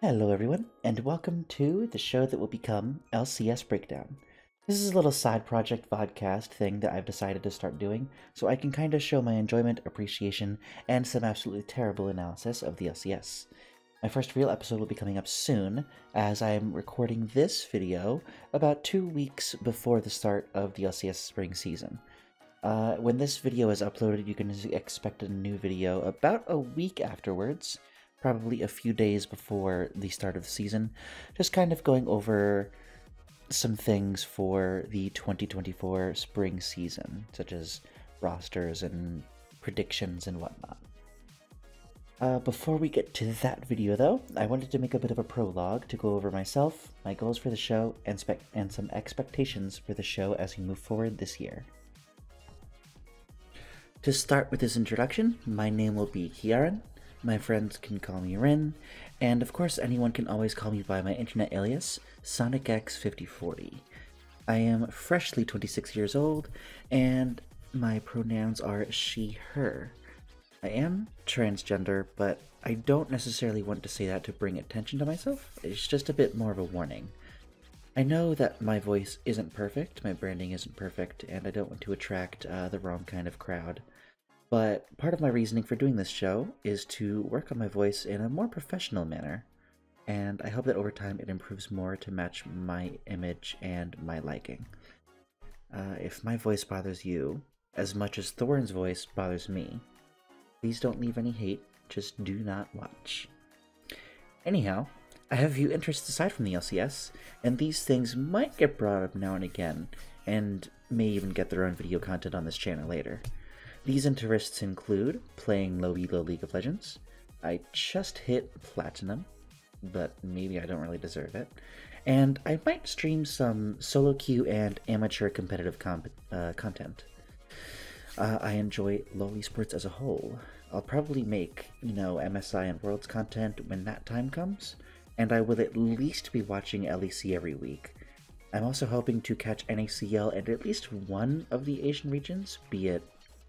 Hello, everyone, and welcome to the show that will become LCS Breakdown. This is a little side project vodcast thing that I've decided to start doing so I can kind of show my enjoyment, appreciation, and some absolutely terrible analysis of the LCS. My first real episode will be coming up soon, as I am recording this video about 2 weeks before the start of the LCS spring season. When this video is uploaded, you can expect a new video about a week afterwards, probably a few days before the start of the season, just kind of going over some things for the 2024 spring season, such as rosters and predictions and whatnot. Before we get to that video though, I wanted to make a bit of a prologue to go over myself, my goals for the show, and some expectations for the show as we move forward this year. To start with this introduction, my name will be Kiaran. My friends can call me Rin, and of course anyone can always call me by my internet alias, SonicX5040. I am freshly 26 years old, and my pronouns are she, her. I am transgender, but I don't necessarily want to say that to bring attention to myself. It's just a bit more of a warning. I know that my voice isn't perfect, my branding isn't perfect, and I don't want to attract the wrong kind of crowd. But part of my reasoning for doing this show is to work on my voice in a more professional manner, and I hope that over time it improves more to match my image and my liking. If my voice bothers you as much as Thorn's voice bothers me, please don't leave any hate, just do not watch. Anyhow, I have a few interests aside from the LCS, and these things might get brought up now and again, and may even get their own video content on this channel later. These interests include playing low elo League of Legends. I just hit Platinum, but maybe I don't really deserve it. And I might stream some solo queue and amateur competitive content. I enjoy LoL esports as a whole. I'll probably make, MSI and Worlds content when that time comes, and I will at least be watching LEC every week. I'm also hoping to catch NACL and at least one of the Asian regions, be it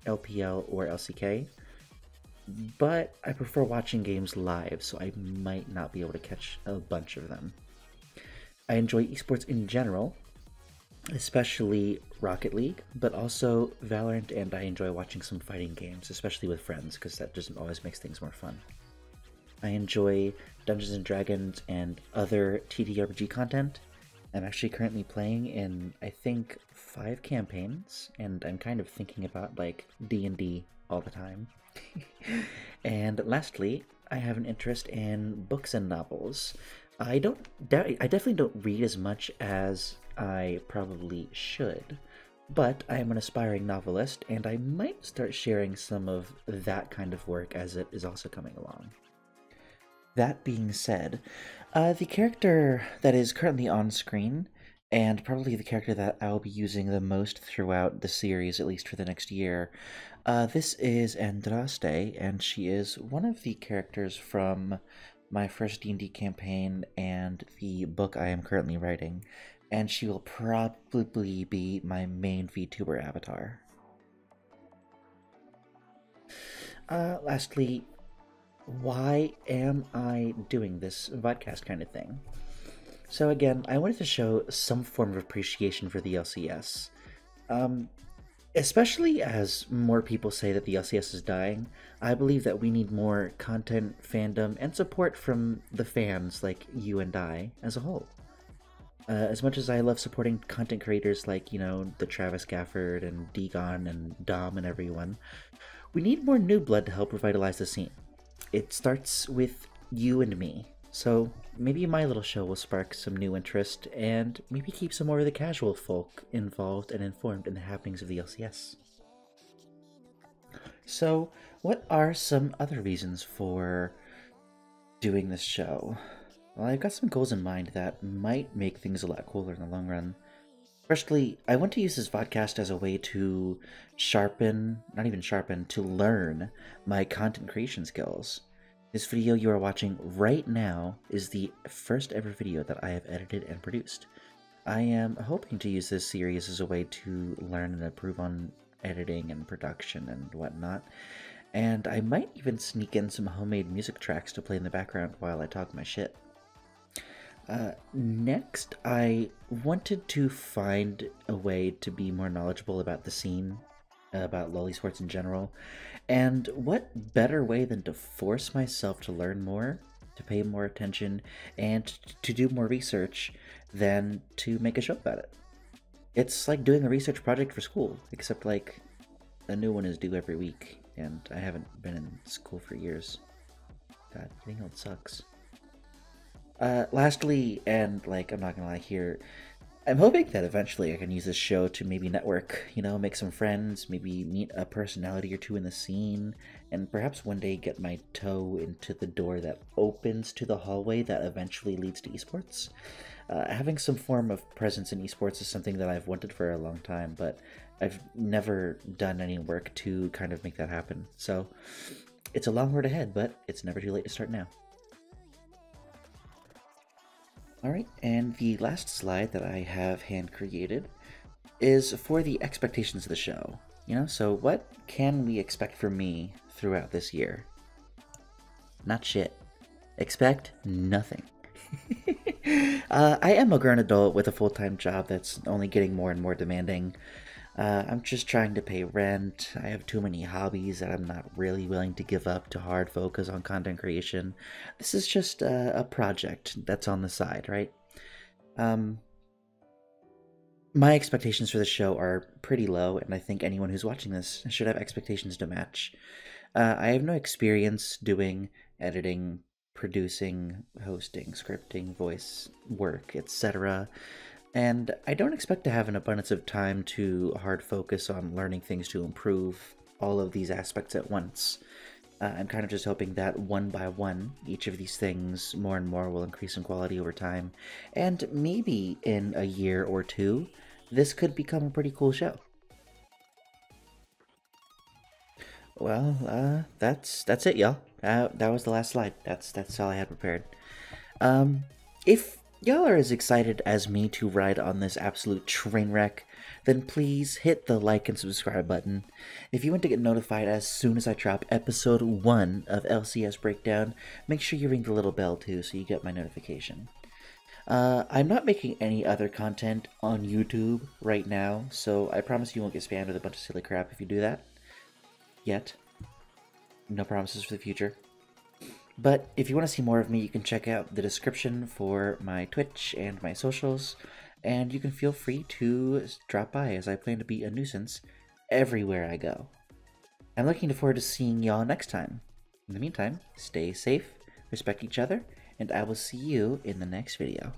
LPL or LCK, but I prefer watching games live, so I might not be able to catch a bunch of them. I enjoy esports in general, especially Rocket League, but also Valorant, and I enjoy watching some fighting games, especially with friends, because that just always makes things more fun. I enjoy Dungeons & Dragons and other TTRPG content. I'm actually currently playing in, I think, 5 campaigns, and I'm kind of thinking about, D&D all the time. And lastly, I have an interest in books and novels. I definitely don't read as much as I probably should, but I am an aspiring novelist, and I might start sharing some of that kind of work as it is also coming along. That being said, the character that is currently on screen, and probably the character that I'll be using the most throughout the series, at least for the next year, this is Andraste, and she is one of the characters from my first D&D campaign and the book I am currently writing, and she will probably be my main VTuber avatar. Lastly, why am I doing this vodcast kind of thing? So again, I wanted to show some form of appreciation for the LCS. Especially as more people say that the LCS is dying, I believe that we need more content, fandom, and support from the fans like you and I as a whole. As much as I love supporting content creators like, the Travis Gafford and Degon and Dom and everyone, we need more new blood to help revitalize the scene. It starts with you and me, so maybe my little show will spark some new interest and maybe keep some more of the casual folk involved and informed in the happenings of the LCS. So, what are some other reasons for doing this show? Well, I've got some goals in mind that might make things a lot cooler in the long run. Firstly, I want to use this podcast as a way to to learn my content creation skills. This video you are watching right now is the first ever video that I have edited and produced. I am hoping to use this series as a way to learn and improve on editing and production and whatnot, and I might even sneak in some homemade music tracks to play in the background while I talk my shit. Next, I wanted to find a way to be more knowledgeable about the scene, about lol sports in general, and what better way than to force myself to learn more, to pay more attention, and to do more research than to make a show about it. It's like doing a research project for school, except like a new one is due every week, and I haven't been in school for years. God, getting old sucks. Lastly, and like, I'm not gonna lie here, I'm hoping that eventually I can use this show to maybe network, make some friends, maybe meet a personality or two in the scene, and perhaps one day get my toe into the door that opens to the hallway that eventually leads to esports. Having some form of presence in esports is something that I've wanted for a long time, but I've never done any work to kind of make that happen. So it's a long road ahead, but it's never too late to start now. Alright, and the last slide that I have hand created is for the expectations of the show. So what can we expect from me throughout this year? Not shit. Expect nothing. I am a grown adult with a full-time job that's only getting more and more demanding. I'm just trying to pay rent. I have too many hobbies that I'm not really willing to give up to hard focus on content creation. This is just a project that's on the side, right? My expectations for the show are pretty low, and I think anyone who's watching this should have expectations to match. I have no experience doing editing, producing, hosting, scripting, voice work, etc. And I don't expect to have an abundance of time to hard focus on learning things to improve all of these aspects at once. I'm kind of just hoping that one by one, each of these things more and more will increase in quality over time. And maybe in a year or two, this could become a pretty cool show. Well, that's it, y'all. That was the last slide. That's all I had prepared. If y'all are as excited as me to ride on this absolute train wreck, then please hit the like and subscribe button. If you want to get notified as soon as I drop episode 1 of LCS Breakdown, make sure you ring the little bell too so you get my notification. I'm not making any other content on YouTube right now, so I promise you won't get spammed with a bunch of silly crap if you do that. Yet. No promises for the future. But if you want to see more of me, you can check out the description for my Twitch and my socials, and you can feel free to drop by as I plan to be a nuisance everywhere I go. I'm looking forward to seeing y'all next time. In the meantime, stay safe, respect each other, and I will see you in the next video.